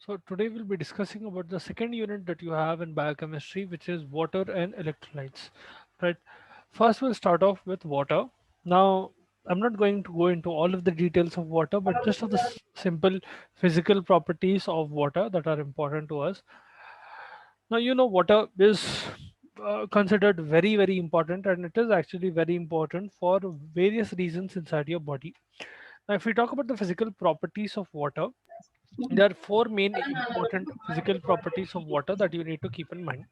So today we'll be discussing about the second unit that you have in biochemistry, which is water and electrolytes. Right. First, we'll start off with water. Now, I'm not going to go into all of the details of water, but just of the simple physical properties of water that are important to us. Now, water is considered very, very important, and it is actually very important for various reasons inside your body. Now, if we talk about the physical properties of water, there are four main important physical properties of water that you need to keep in mind.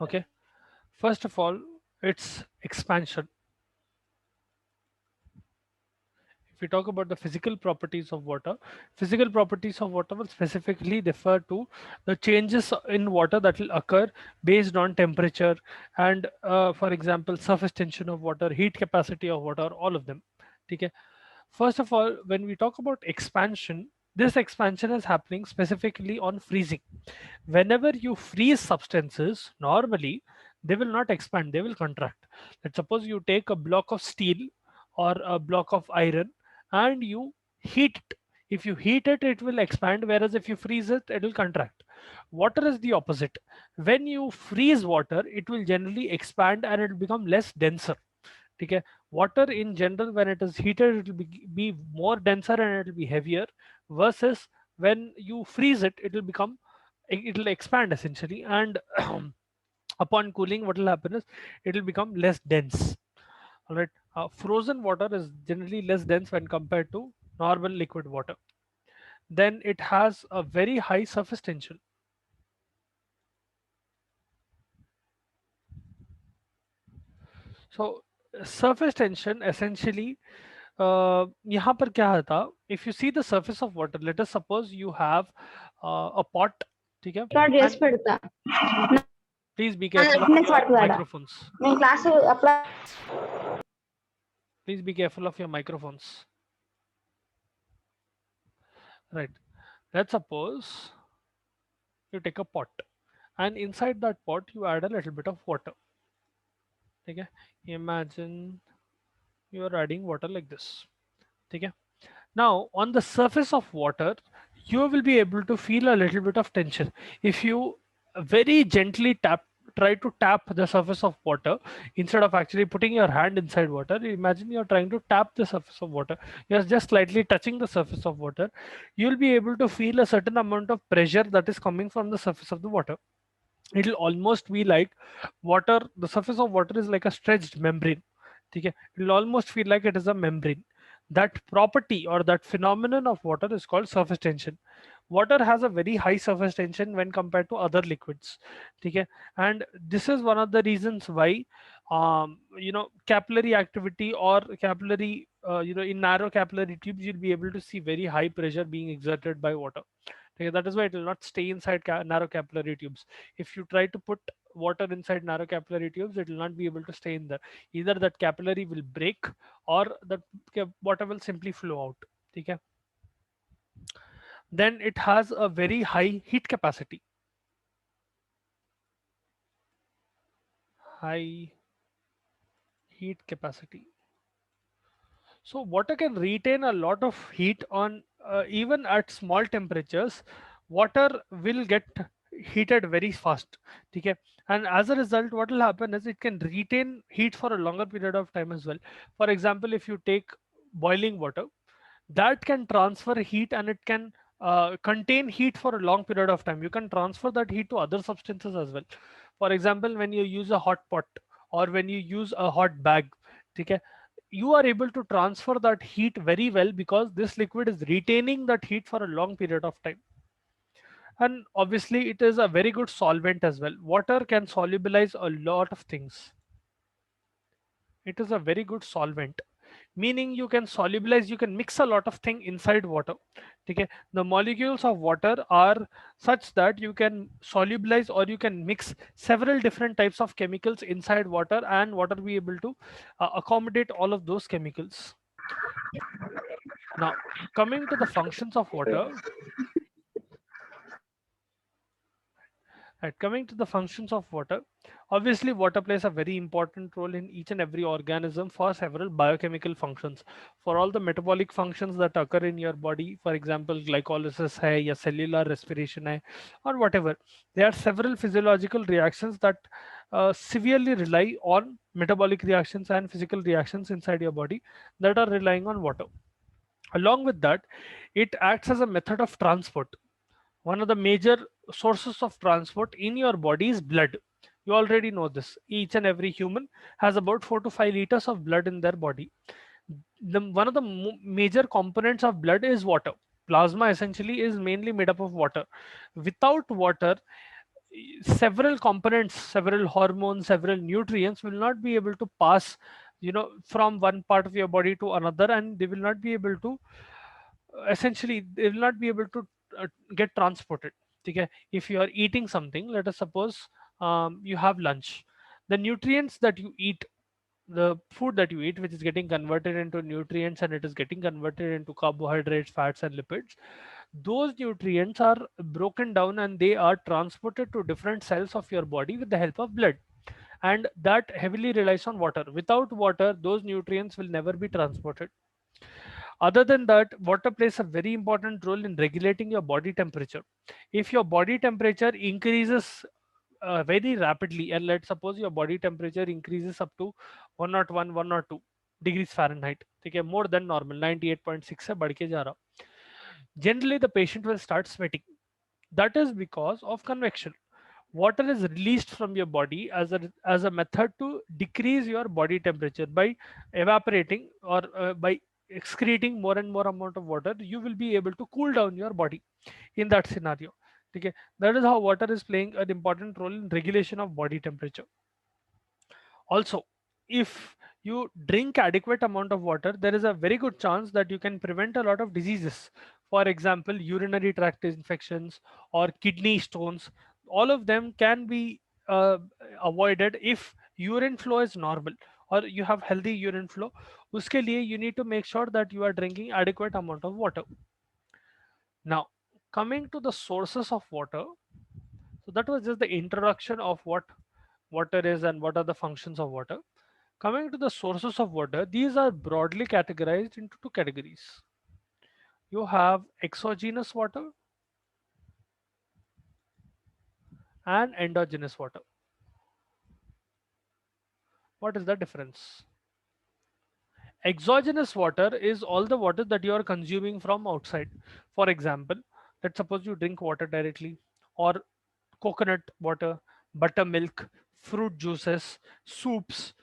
Okay. First of all, its expansion. If we talk about the physical properties of water will specifically refer to the changes in water that will occur based on temperature and, for example, surface tension of water, heat capacity of water, all of them. Okay. First of all, when we talk about expansion, this expansion is happening specifically on freezing. Whenever you freeze substances, normally they will not expand, they will contract. Let's suppose you take a block of steel or a block of iron and you heat it. If you heat it, it will expand, whereas if you freeze it, it will contract. Water is the opposite. When you freeze water, it will generally expand and it will become less denser. Okay. Water in general, when it is heated, it will be more denser and it will be heavier, versus when you freeze it, it will expand essentially, and upon cooling, what will happen is it will become less dense. All right. Frozen water is generally less dense when compared to normal liquid water. Then it has a very high surface tension. So surface tension essentially, यहाँ पर क्या होता, if you see the surface of water, let us suppose you have a pot. ठीक है. Record చేసి And పెడతా please be careful of attendance your పడుతుందట microphones. నేను class apply Please be careful of your microphones. Right. Let's suppose you take a pot, and inside that pot you add a little bit of water. Okay. Imagine you are adding water like this. Okay. Now, on the surface of water, you will be able to feel a little bit of tension. If you very gently try to tap the surface of water instead of actually putting your hand inside water, imagine you're trying to tap the surface of water. You're just slightly touching the surface of water. You'll be able to feel a certain amount of pressure that is coming from the surface of the water. It'll almost be like water, the surface of water is like a stretched membrane. Okay. It'll almost feel like it is a membrane. That property or that phenomenon of water is called surface tension. Water has a very high surface tension when compared to other liquids. Okay. And this is one of the reasons why, capillary activity or capillary, in narrow capillary tubes, you'll be able to see very high pressure being exerted by water. Okay, that is why it will not stay inside narrow capillary tubes. If you try to put water inside narrow capillary tubes, it will not be able to stay in there. Either that capillary will break or that water will simply flow out. Okay. Then it has a very high heat capacity. High heat capacity. So water can retain a lot of heat on, even at small temperatures. Water will get heated very fast. Okay. And as a result, what will happen is it can retain heat for a longer period of time as well. For example, if you take boiling water, that can transfer heat and it can contain heat for a long period of time. You can transfer that heat to other substances as well. For example, when you use a hot pot or when you use a hot bag, okay, you are able to transfer that heat very well because this liquid is retaining that heat for a long period of time. And obviously it is a very good solvent as well. Water can solubilize a lot of things. It is a very good solvent, meaning you can solubilize, you can mix a lot of thing inside water. Okay. The molecules of water are such that you can solubilize or you can mix several different types of chemicals inside water, and water be able to accommodate all of those chemicals. Now, coming to the functions of water, right, coming to the functions of water, Obviously, water plays a very important role in each and every organism for several biochemical functions. For all the metabolic functions that occur in your body, for example, glycolysis hai, ya cellular respiration hai, or whatever, there are several physiological reactions that severely rely on metabolic reactions and physical reactions inside your body that are relying on water. Along with that, it acts as a method of transport. One of the major sources of transport in your body is blood. You already know this. Each and every human has about 4 to 5 liters of blood in their body. One of the major components of blood is water. Plasma essentially is mainly made up of water. Without water, several components, several hormones, several nutrients will not be able to pass, from one part of your body to another, and they will not be able to, essentially they will not be able to get transported. Okay, if you are eating something, let us suppose you have lunch, the nutrients that you eat, the food that you eat, which is getting converted into nutrients and it is getting converted into carbohydrates, fats and lipids, those nutrients are broken down and they are transported to different cells of your body with the help of blood, and that heavily relies on water. Without water, those nutrients will never be transported. Other than that, water plays a very important role in regulating your body temperature. If your body temperature increases very rapidly, and let's suppose your body temperature increases up to 101, 102 degrees Fahrenheit, okay, more than normal, 98.6 से बढ़ के जा रहा, generally the patient will start sweating. That is because of convection. Water is released from your body as a method to decrease your body temperature by evaporating, or by excreting more and more amount of water. You will be able to cool down your body in that scenario. Okay, that is how water is playing an important role in regulation of body temperature. Also, if you drink adequate amount of water, there is a very good chance that you can prevent a lot of diseases. For example, urinary tract infections or kidney stones. All of them can be uh, avoided if urine flow is normal, or you have healthy urine flow. Uske liye you need to make sure that you are drinking adequate amount of water. Now, coming to the sources of water, so that was just the introduction of what water is and what are the functions of water. Coming to the sources of water, these are broadly categorized into two categories. You have exogenous water and endogenous water. What is the difference? Exogenous water is all the water that you are consuming from outside. For example, let's suppose you drink water directly, or coconut water, buttermilk, fruit juices, soups.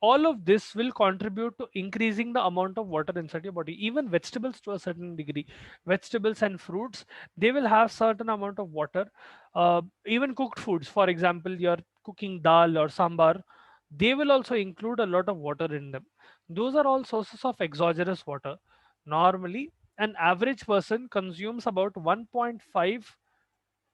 All of this will contribute to increasing the amount of water inside your body. Even vegetables, to a certain degree, vegetables and fruits, they will have certain amount of water. Even cooked foods, for example, you're cooking dal or sambar, they will also include a lot of water in them. Those are all sources of exogenous water. Normally, an average person consumes about 1.5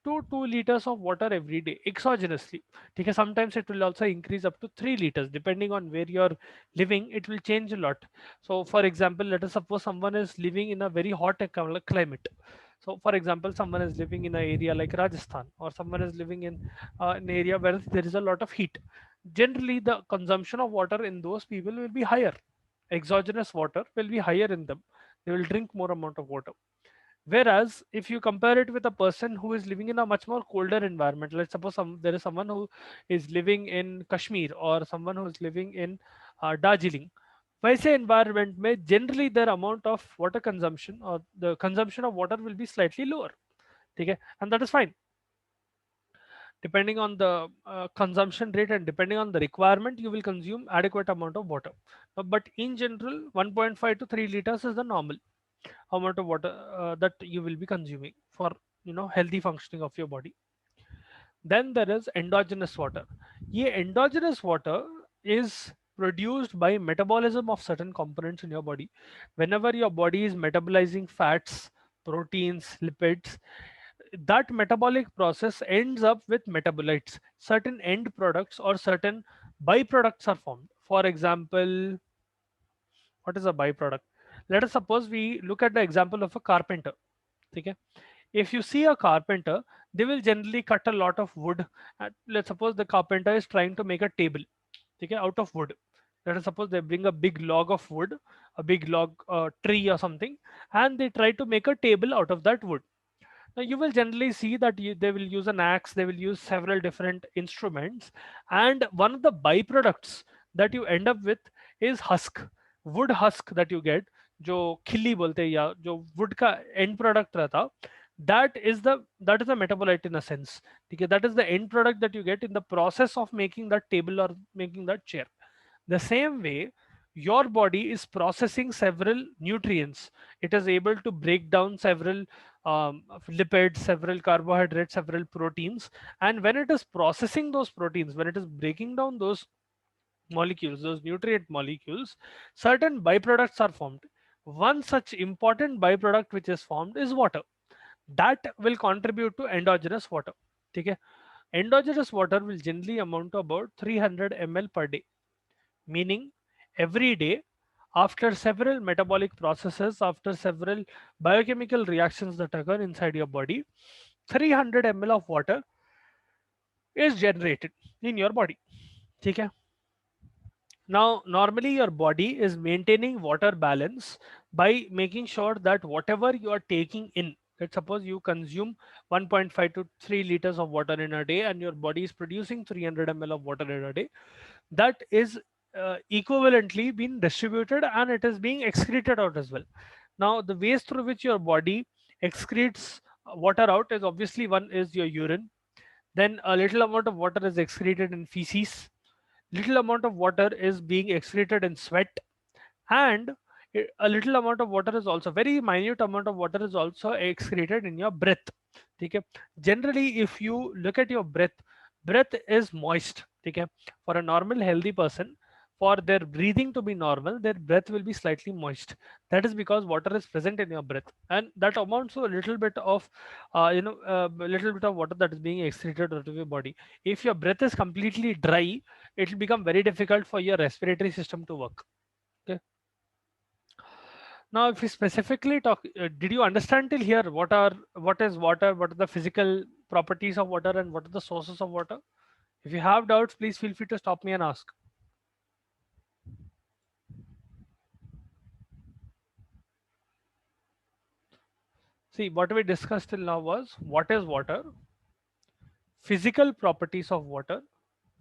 to 2 liters of water every day exogenously. Okay, sometimes it will also increase up to 3 liters depending on where you're living. It will change a lot. So for example, let us suppose someone is living in a very hot climate. So for example, someone is living in an area like Rajasthan, or someone is living in an area where there is a lot of heat. Generally, the consumption of water in those people will be higher. Exogenous water will be higher in them. They will drink more amount of water. Whereas if you compare it with a person who is living in a much more colder environment, let's suppose there is someone who is living in Kashmir, or someone who is living in Darjeeling. वैसे environment में generally their amount of water consumption, or the consumption of water, will be slightly lower. ठीक है, and that is fine. Depending on the consumption rate and depending on the requirement, you will consume adequate amount of water. But in general, 1.5 to 3 liters is the normal amount of water that you will be consuming for healthy functioning of your body. Then there is endogenous water. Ye endogenous water is produced by metabolism of certain components in your body. Whenever your body is metabolizing fats, proteins, lipids, that metabolic process ends up with metabolites. Certain end products or certain byproducts are formed. For example, what is a byproduct? Let us suppose we look at the example of a carpenter. Okay, if you see a carpenter, they will generally cut a lot of wood. Let's suppose the carpenter is trying to make a table, okay, out of wood. Let us suppose they bring a big log of wood, a big log tree or something, and they try to make a table out of that wood. Now you will generally see that they will use an axe, they will use several different instruments, and one of the byproducts that you end up with is husk, wood husk that you get, जो खिल्ली बोलते हैं या जो wood का end product रहता, that is the metabolite in a sense. ठीक है, that is the end product that you get in the process of making that table or making that chair. The same way, your body is processing several nutrients. It is able to break down several lipids, several carbohydrates, several proteins. And when it is processing those proteins, when it is breaking down those molecules, those nutrient molecules, certain byproducts are formed. One such important byproduct which is formed is water. That will contribute to endogenous water. Okay? Endogenous water will generally amount to about 300 ml per day, meaning every day, after several metabolic processes, after several biochemical reactions that occur inside your body, 300 ml of water is generated in your body. Okay? Now, normally your body is maintaining water balance by making sure that whatever you are taking in, let's suppose you consume 1.5 to 3 liters of water in a day and your body is producing 300 ml of water in a day, that is equivalently being distributed and it is being excreted out as well. Now, the ways through which your body excretes water out is obviously, one is your urine, then a little amount of water is excreted in feces, little amount of water is being excreted in sweat, and a little amount of water is also, very minute amount of water is also excreted in your breath. Okay, generally if you look at your breath is moist. Okay, for a normal healthy person, for their breathing to be normal, their breath will be slightly moist. That is because water is present in your breath, and that amounts to a little bit of a little bit of water that is being excreted out of your body. If your breath is completely dry, it will become very difficult for your respiratory system to work. Okay. Now, if we specifically talk, did you understand till here what is water, what are the physical properties of water, and what are the sources of water? If you have doubts, please feel free to stop me and ask. See, what we discussed till now was what is water, physical properties of water,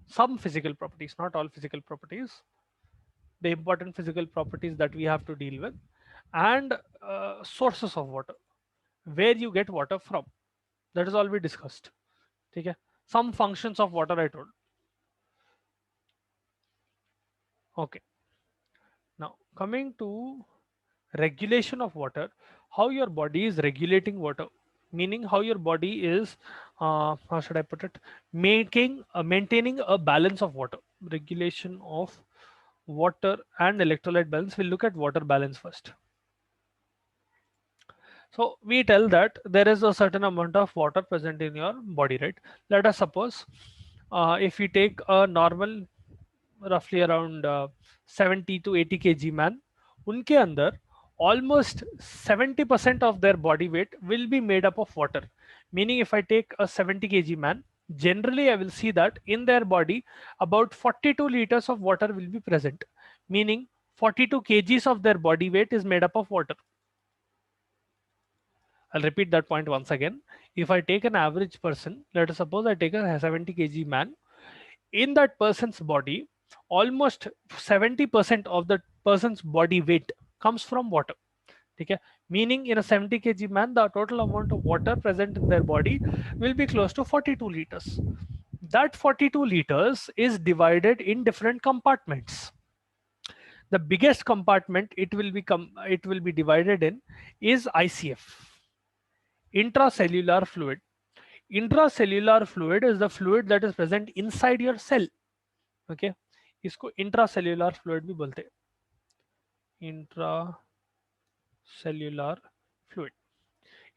some physical properties, not all physical properties, the important physical properties that we have to deal with, and sources of water, where you get water from. That is all we discussed. Okay. Some functions of water I told. Okay. Now, coming to regulation of water, how your body is regulating water, meaning how your body is, how should I put it, maintaining a balance of water. Regulation of water and electrolyte balance. We'll look at water balance first. So we tell that there is a certain amount of water present in your body, right? Let us suppose if we take a normal, roughly around 70 to 80 kg man, उनके अंदर almost 70% of their body weight will be made up of water. Meaning, if I take a 70 kg man, generally I will see that in their body about 42 liters of water will be present. Meaning 42 kgs of their body weight is made up of water. I'll repeat that point once again. If I take an average person, let us suppose I take a 70 kg man, in that person's body, almost 70% of that person's body weight comes from water. Okay? Meaning in a 70 kg man, the total amount of water present in their body will be close to 42 liters. That 42 liters is divided in different compartments. The biggest compartment it will be divided in is ICF, intracellular fluid. Intracellular fluid is the fluid that is present inside your cell. Okay, इसको intracellular fluid भी बोलते हैं. Intracellular fluid.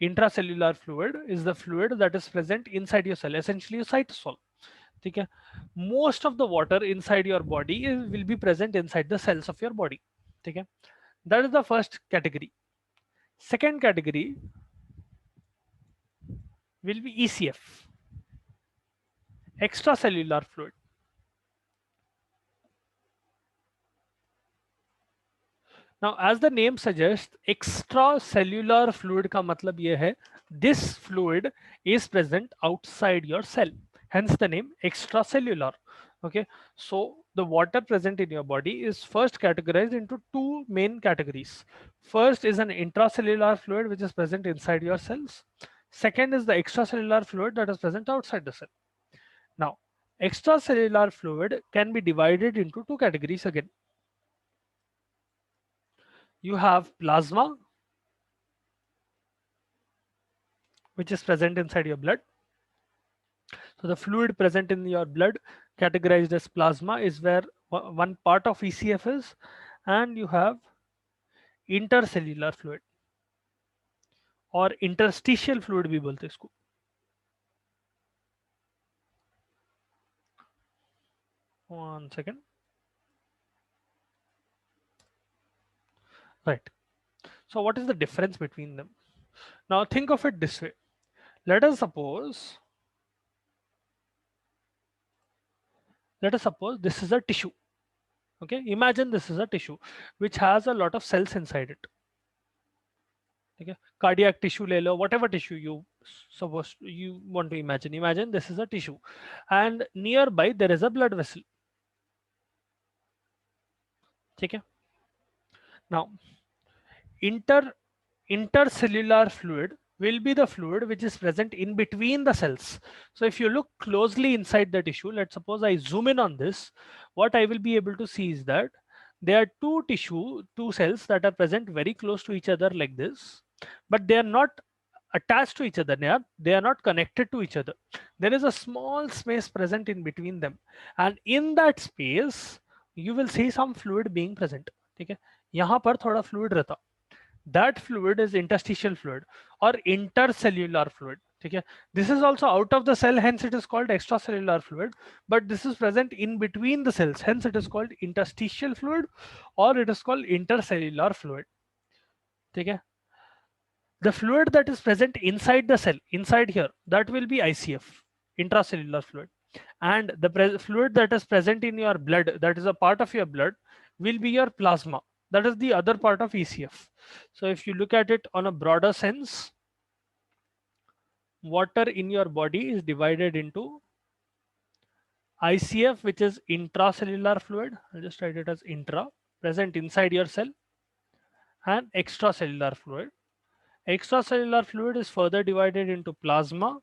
Intracellular fluid is the fluid that is present inside your cell, essentially a cytosol. ठीक है, most of the water inside your body will be present inside the cells of your body. ठीक है, that is the first category. Second category, will be ECF, extracellular fluid. Now, as the name suggests, extracellular fluid का मतलब ये है, this fluid is present outside your cell. Hence the name extracellular. Okay, so the water present in your body is first categorized into two main categories. First is an intracellular fluid which is present inside your cells. Second is the extracellular fluid that is present outside the cell. Now, extracellular fluid can be divided into two categories again. You have plasma, which is present inside your blood. So the fluid present in your blood, categorized as plasma, is where one part of ECF is, and you have intercellular fluid or interstitial fluid भी बोलते हैं इसको. One second. Right. So what is the difference between them? Now think of it this way. Let us suppose this is a tissue. Okay, imagine this is a tissue which has a lot of cells inside it. Okay, cardiac tissue ले लो, whatever tissue you want to imagine this is a tissue, and nearby there is a blood vessel. ठीक है. Now intercellular fluid will be the fluid which is present in between the cells. So if you look closely inside the tissue, let's suppose I zoom in on this, what I will be able to see is that there are two cells that are present very close to each other like this, but they are not attached to each other. They are not connected to each other. There is a small space present in between them, and in that space you will see some fluid being present. ठीक है, यहाँ पर थोड़ा fluid रहता, that fluid is interstitial fluid or intercellular fluid. ठीक है, this is also out of the cell, hence it is called extracellular fluid, but this is present in between the cells, hence it is called interstitial fluid or it is called intercellular fluid. ठीक है, the fluid that is present inside the cell, inside here, that will be ICF, intracellular fluid, and the fluid that is present in your blood, that is a part of your blood, will be your plasma, that is the other part of ECF. So if you look at it on a broader sense, water in your body is divided into ICF, which is intracellular fluid, I'll just write it as intra, present inside your cell, and extracellular fluid. Extracellular fluid is further divided into plasma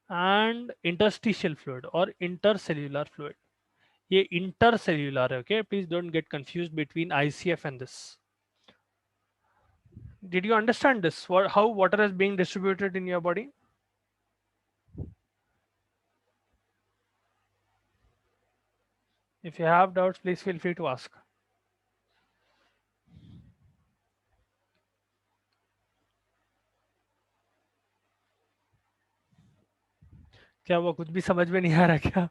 and interstitial fluid or intercellular fluid. ये intercellular है, okay? Please don't get confused between ICF and this. Did you understand this? How water is being distributed in your body? If you have doubts, please feel free to ask. क्या वो कुछ भी समझ में नहीं आ रहा क्या?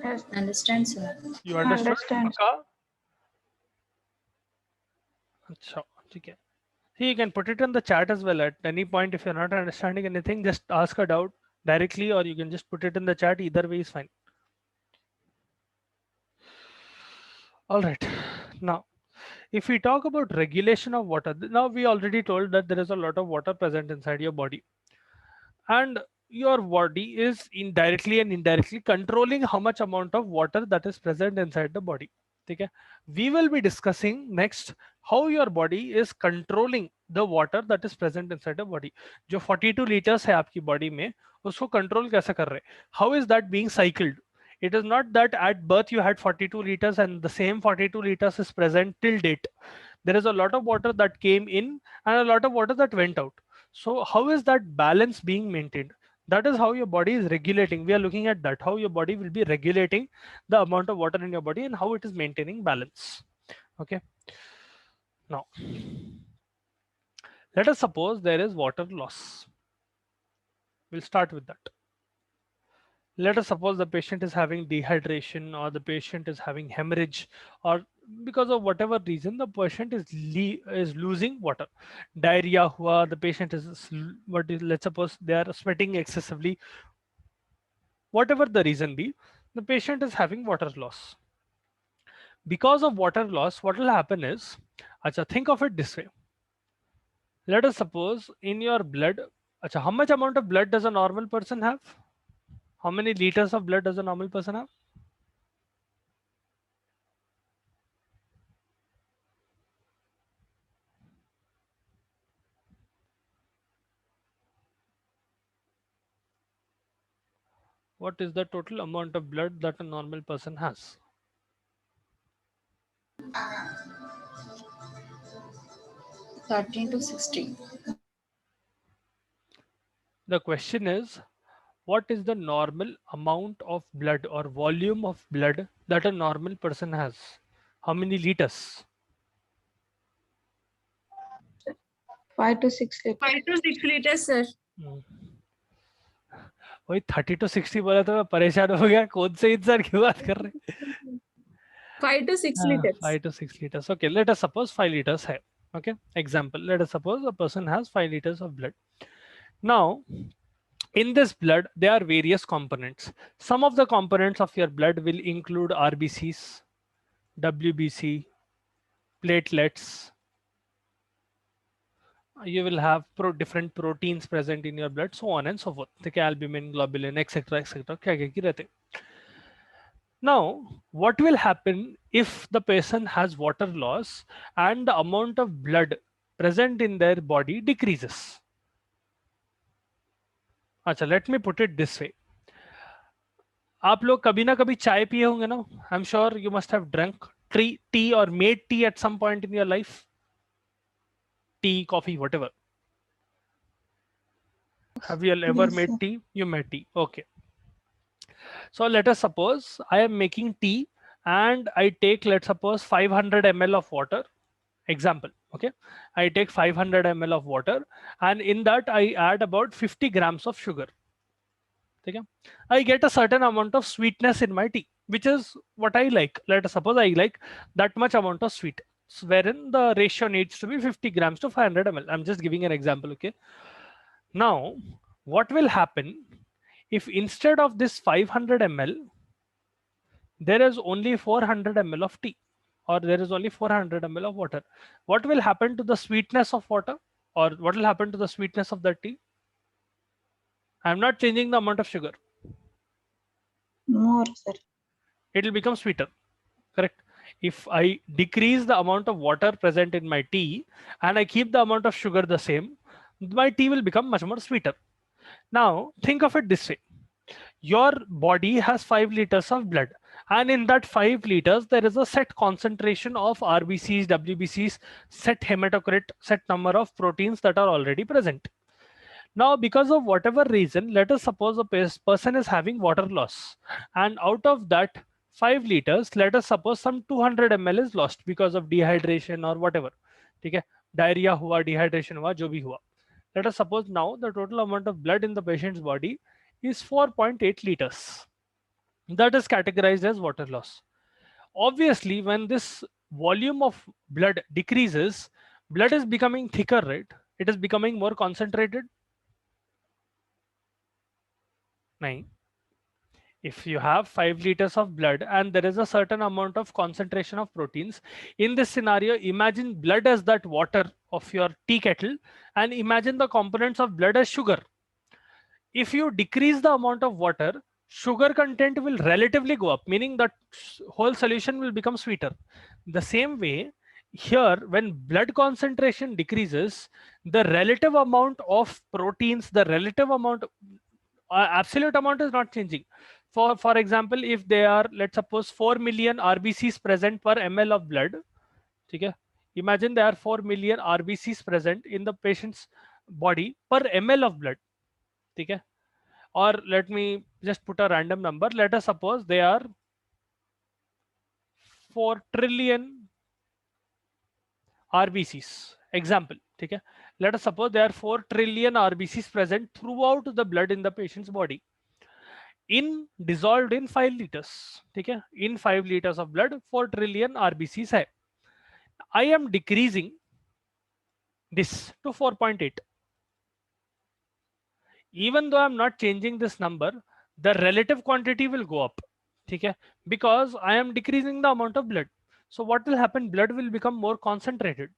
Yes, understand, sir. You understood? Understand. पक्का? अच्छा, ठीक है. See, you can put it in the chat as well at any point. If you're not understanding anything, just ask a doubt directly, or you can just put it in the chat. Either way is fine. All right. Now, if we talk about regulation of water, now we already told that there is a lot of water present inside your body, and your body is indirectly and indirectly controlling how much amount of water that is present inside the body. Okay, we will be discussing next how your body is controlling the water that is present inside the body. जो 42 liters है आपकी body में, उसको control कैसे कर रहे? How is that being cycled? It is not that at birth you had 42 liters and the same 42 liters is present till date. There is a lot of water that came in and a lot of water that went out. So how is that balance being maintained? That is how your body is regulating. We are looking at that, how your body will be regulating the amount of water in your body and how it is maintaining balance. Okay. Now, let us suppose there is water loss. We'll start with that. Let us suppose the patient is having dehydration, or the patient is having hemorrhage, or because of whatever reason the patient is losing water. Diarrhea hua, the patient is what is, let's suppose they are sweating excessively. Whatever the reason be, the patient is having water loss. Because of water loss, what will happen is, acha, think of it this way. Let us suppose in your blood, acha, how much amount of blood does a normal person have? How many liters of blood does a normal person have? What is the total amount of blood that a normal person has? 13 to 16. The question is, what is the normal amount of blood or volume of blood that a normal person has? How many liters? 5 to 6 liters. 5 to 6 liters, sir. Hmm. वही 30 to 60 बोला तो मैं परेशान हो गया, कौन से इंसान की बात कर रहे 5 to 6 हैं? liters. 5 to 6 liters. Okay, let us suppose 5 liters है. Okay, example. Let us suppose a person has 5 liters of blood. Now, in this blood, there are various components. Some of the components of your blood will include RBCs, WBC, platelets. You will have different proteins present in your blood, so on and so forth. Okay, albumin, globulin, etc., etc. क्या क्या की रहते. Now, what will happen if the person has water loss and the amount of blood present in their body decreases? अच्छा, let me put it this way. आप लोग कभी ना कभी चाय पिए होंगे ना? I am sure you must have drunk tea or made tea at some point in your life. Tea, coffee, whatever. Have you ever Yes, made sir. tea? You made tea. Okay. So let us suppose I am making tea and I take, let's suppose, 500 ml of water. Example. Okay. I take 500 ml of water and in that I add about 50 grams of sugar. Okay. I get a certain amount of sweetness in my tea, which is what I like. Let us suppose I like that much amount of sweet, wherein the ratio needs to be 50 grams to 500 ml. I'm just giving an example. Okay. Now, what will happen if instead of this 500 ml, there is only 400 ml of tea, or there is only 400 ml of water? What will happen to the sweetness of water, or what will happen to the sweetness of the tea? I'm not changing the amount of sugar. More, sir. It will become sweeter. Correct. If I decrease the amount of water present in my tea and I keep the amount of sugar the same, my tea will become much more sweeter. Now think of it this way. Your body has 5 liters of blood, and in that 5 liters there is a set concentration of RBCs, WBCs, set hematocrit, set number of proteins that are already present. Now, because of whatever reason, let us suppose a person is having water loss, and out of that 5 liters, let us suppose some 200 ml is lost because of dehydration or whatever. ठीक है, diarrhea हुआ, dehydration हुआ, जो भी हुआ. Let us suppose now the total amount of blood in the patient's body is 4.8 liters. That is categorized as water loss. Obviously, when this volume of blood decreases, blood is becoming thicker, right? It is becoming more concentrated. Nahin. If you have 5 liters of blood and there is a certain amount of concentration of proteins, in this scenario, imagine blood as that water of your tea kettle and imagine the components of blood as sugar. If you decrease the amount of water, sugar content will relatively go up, meaning that whole solution will become sweeter. The same way, here, when blood concentration decreases, the relative amount of proteins, the relative amount, absolute amount is not changing. For example, if there are, let's suppose, 4 million RBCs present per ml of blood, okay? Imagine there are 4 million RBCs present in the patient's body per ml of blood. Okay? Or let me just put a random number. Let us suppose there are 4 trillion RBCs. Example. Okay? Let us suppose there are 4 trillion RBCs present throughout the blood in the patient's body. in dissolved in 5 liters. ठीक है, in 5 liters of blood 4 trillion RBCs है. I am decreasing this to 4.8. Even though I'm not changing this number, the relative quantity will go up. ठीक है, because I am decreasing the amount of blood. So what will happen? Blood will become more concentrated.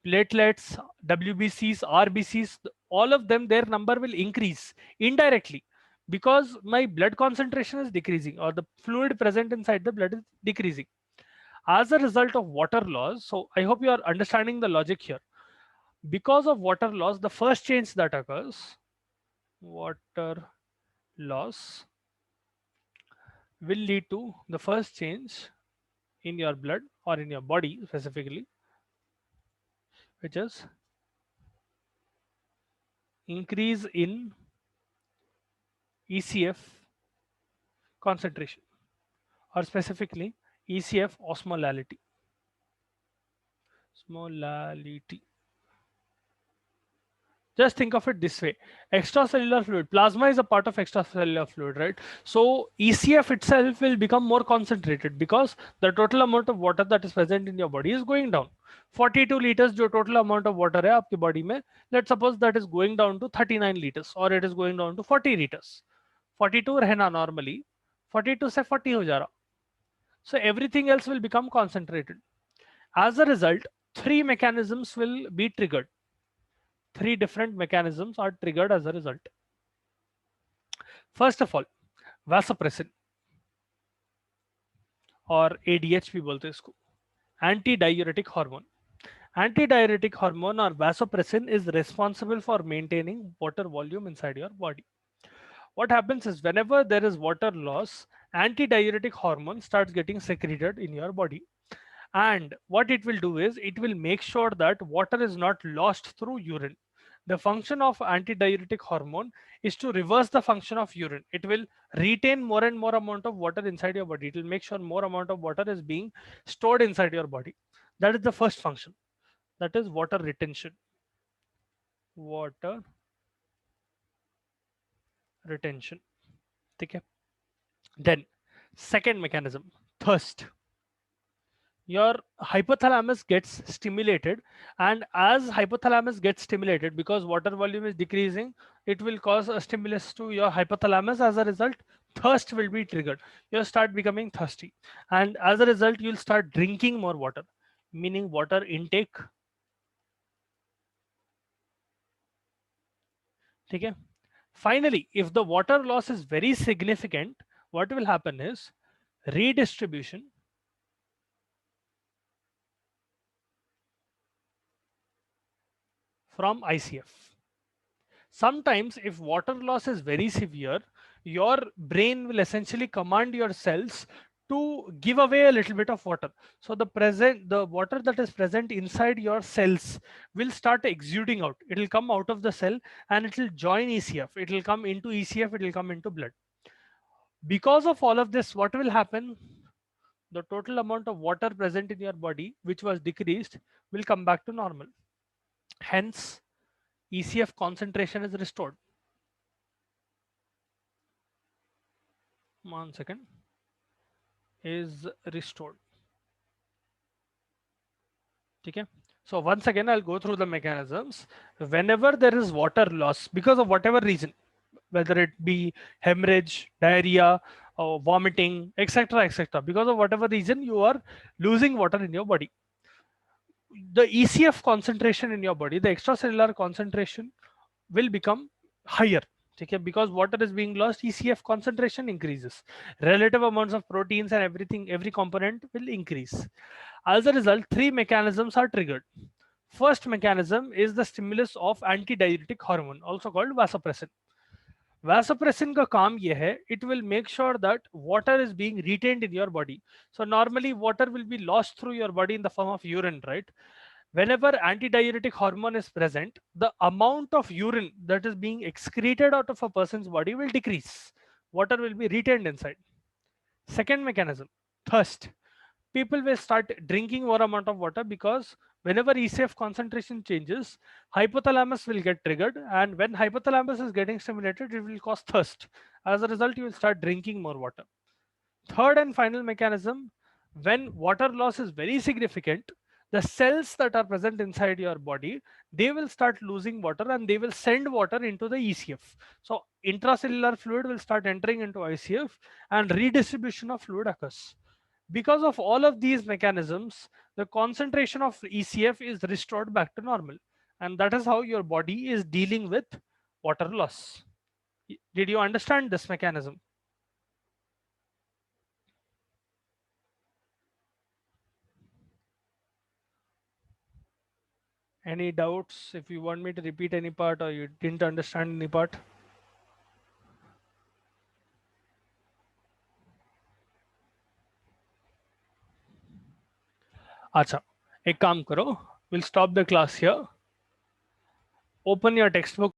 Platelets, WBCs, RBCs, all of them, their number will increase indirectly because my blood concentration is decreasing, or the fluid present inside the blood is decreasing as a result of water loss. So I hope you are understanding the logic here. Because of water loss, the first change that occurs, water loss will lead to the first change in your blood or in your body specifically, which is increase in ECF concentration, or specifically ECF osmolality. Osmolality. Just think of it this way: extracellular fluid, plasma is a part of extracellular fluid, right? So ECF itself will become more concentrated because the total amount of water that is present in your body is going down. 42 liters जो total amount of water है आपकी body में, let's suppose that is going down to 39 liters, or it is going down to 40 liters. 42 रहना normally, 42 से 40 हो जा रहा. So everything else will become concentrated. As a result, three mechanisms will be triggered. Three different mechanisms are triggered as a result. First of all, vasopressin, और ADH भी बोलते हैं इसको, antidiuretic hormone. Antidiuretic hormone or vasopressin is responsible for maintaining water volume inside your body. What happens is whenever there is water loss, antidiuretic hormone starts getting secreted in your body. And what it will do is it will make sure that water is not lost through urine. The function of antidiuretic hormone is to reverse the function of urine. It will retain more and more amount of water inside your body. It will make sure more amount of water is being stored inside your body. That is the first function. That is water retention. Water retention. Okay. Then second mechanism, thirst. Your hypothalamus gets stimulated, and as hypothalamus gets stimulated, because water volume is decreasing, it will cause a stimulus to your hypothalamus. As a result, thirst will be triggered. You'll start becoming thirsty, and as a result you'll start drinking more water, meaning water intake. Okay. Finally, if the water loss is very significant, what will happen is redistribution from ICF. Sometimes if water loss is very severe, your brain will essentially command your cells to give away a little bit of water. So the water that is present inside your cells will start exuding out. It will come out of the cell and it will join ECF. It will come into ECF, it will come into blood. Because of all of this, what will happen? The total amount of water present in your body, which was decreased, will come back to normal. Hence, ECF concentration is restored. 1 second. Is restored. Okay. So once again, I'll go through the mechanisms. Whenever there is water loss because of whatever reason, whether it be hemorrhage, diarrhea, or vomiting, etc., etc., because of whatever reason you are losing water in your body, the ECF concentration in your body, the extracellular concentration, will become higher. Okay, because water is being lost, ECF concentration increases. Relative amounts of proteins and everything, every component will increase. As a result, three mechanisms are triggered. First mechanism is the stimulus of antidiuretic hormone, also called vasopressin. Vasopressin का काम ये है, it will make sure that water is being retained in your body. So normally water will be lost through your body in the form of urine, right? Whenever antidiuretic hormone is present, the amount of urine that is being excreted out of a person's body will decrease. Water will be retained inside. Second mechanism, thirst. People will start drinking more amount of water because Whenever ECF concentration changes, hypothalamus will get triggered, and when hypothalamus is getting stimulated, it will cause thirst. As a result, you will start drinking more water. Third and final mechanism, when water loss is very significant, the cells that are present inside your body, they will start losing water and they will send water into the ECF. So intracellular fluid will start entering into ICF and redistribution of fluid occurs. Because of all of these mechanisms, the concentration of ECF is restored back to normal. And that is how your body is dealing with water loss. Did you understand this mechanism? Any doubts? If you want me to repeat any part or you didn't understand any part? अच्छा, एक काम करो, we'll stop the class here. Open your textbook